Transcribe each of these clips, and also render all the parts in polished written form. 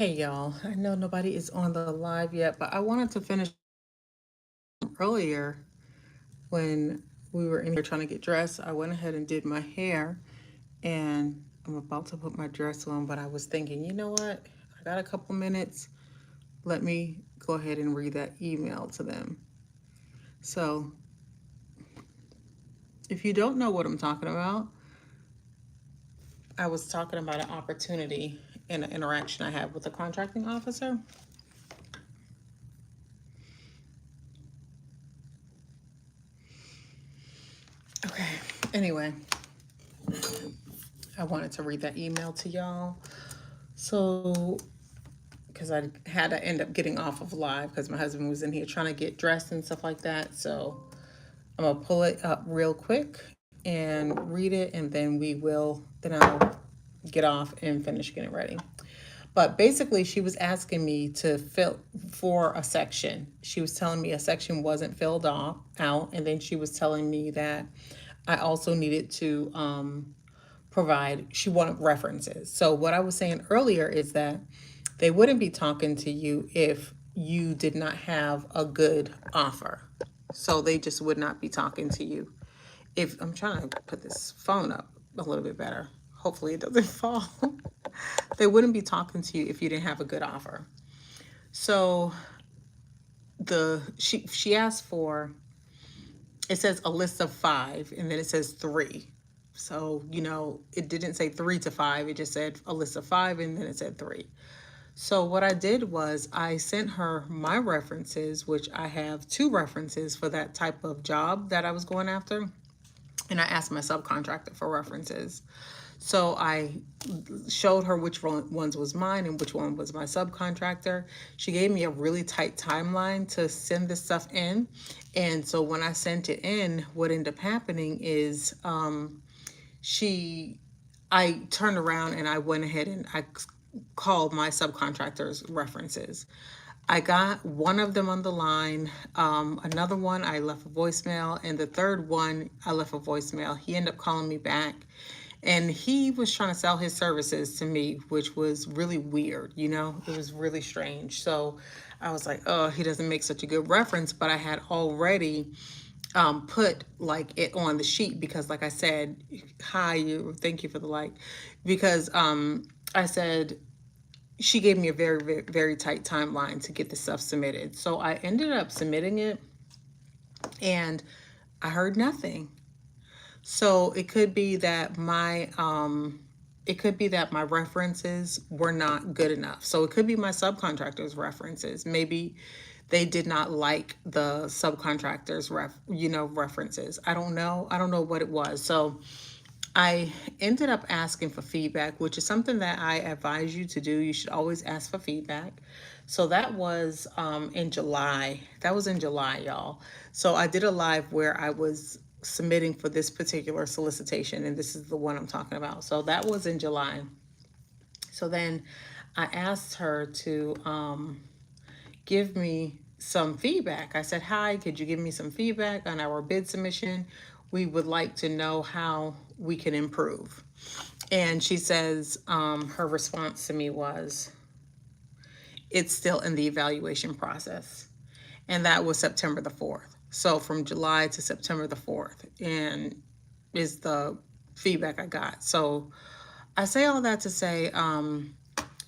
Hey y'all, I know nobody is on the live yet, but I wanted to finish earlier when we were in here trying to get dressed. I went ahead and did my hair and I'm about to put my dress on, but I was thinking, you know what? I got a couple minutes. Let me go ahead and read that email to them. So, if you don't know what I'm talking about, I was talking about an opportunity in an interaction I had with a contracting officer. Okay, anyway, I wanted to read that email to y'all. So, because I had to end up getting off of live because my husband was in here trying to get dressed and stuff like that. So, I'm gonna pull it up real quick and read it, and then I'll get off and finish getting ready. But basically, she was asking me to fill for a section. She was telling me a section wasn't filled out, and then she was telling me that I also needed to provide, she wanted references. So what I was saying earlier is that they wouldn't be talking to you if you did not have a good offer. So they just would not be talking to you. If I'm trying to put this phone up a little bit better, hopefully it doesn't fall. They wouldn't be talking to you if you didn't have a good offer. So she asked for, it says a list of five and then it says three. So, it didn't say 3 to 5. It just said a list of five and then it said three. So, what I did was I sent her my references, which I have two references for that type of job that I was going after. And I asked my subcontractor for references. So I showed her which ones was mine and which one was my subcontractor. She gave me a really tight timeline to send this stuff in. And so when I sent it in, what ended up happening is she I turned around and I went ahead and I called my subcontractor's references. I got one of them on the line. Another one, I left a voicemail. And the third one, I left a voicemail. He ended up calling me back. And he was trying to sell his services to me, which was really weird. It was really strange. So I was like, oh, he doesn't make such a good reference. But I had already put like it on the sheet because, like I said, hi, you, thank you for the like, because I said she gave me a very, very, very tight timeline to get the stuff submitted. So I ended up submitting it and I heard nothing. So it could be that my references were not good enough. So it could be my subcontractors' references. Maybe they did not like the subcontractors' references. I don't know. I don't know what it was. So I ended up asking for feedback, which is something that I advise you to do. You should always ask for feedback. So that was in July. That was in July, y'all. So I did a live where I was submitting for this particular solicitation, and this is the one I'm talking about. So that was in July. So then I asked her to give me some feedback. I said, hi, could you give me some feedback on our bid submission? We would like to know how we can improve. And she says, her response to me was, it's still in the evaluation process. And that was September the 4th. So from July to September the 4th, and is the feedback I got. So I say all that to say,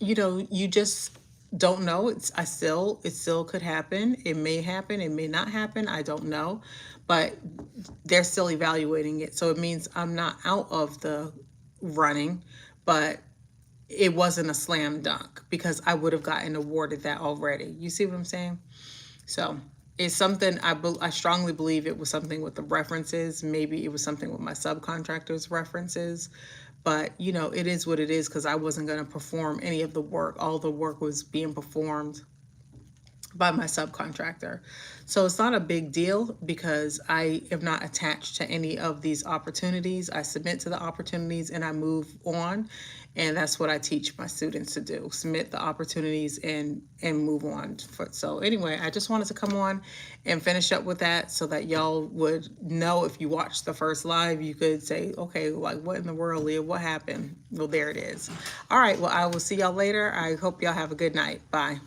you just don't know. It still could happen. It may happen. It may not happen. I don't know, but they're still evaluating it. So it means I'm not out of the running, but it wasn't a slam dunk because I would have gotten awarded that already. You see what I'm saying? So it's something I strongly believe it was something with the references. Maybe it was something with my subcontractors' references. But, it is what it is because I wasn't going to perform any of the work. All the work was being performed by my subcontractor. So it's not a big deal because I am not attached to any of these opportunities. I submit to the opportunities and I move on. And that's what I teach my students to do: submit the opportunities and move on. So anyway, I just wanted to come on and finish up with that so that y'all would know. If you watched the first live, you could say, okay, like, what in the world, Leah, what happened? Well, there it is. All right, well, I will see y'all later. I hope y'all have a good night. Bye.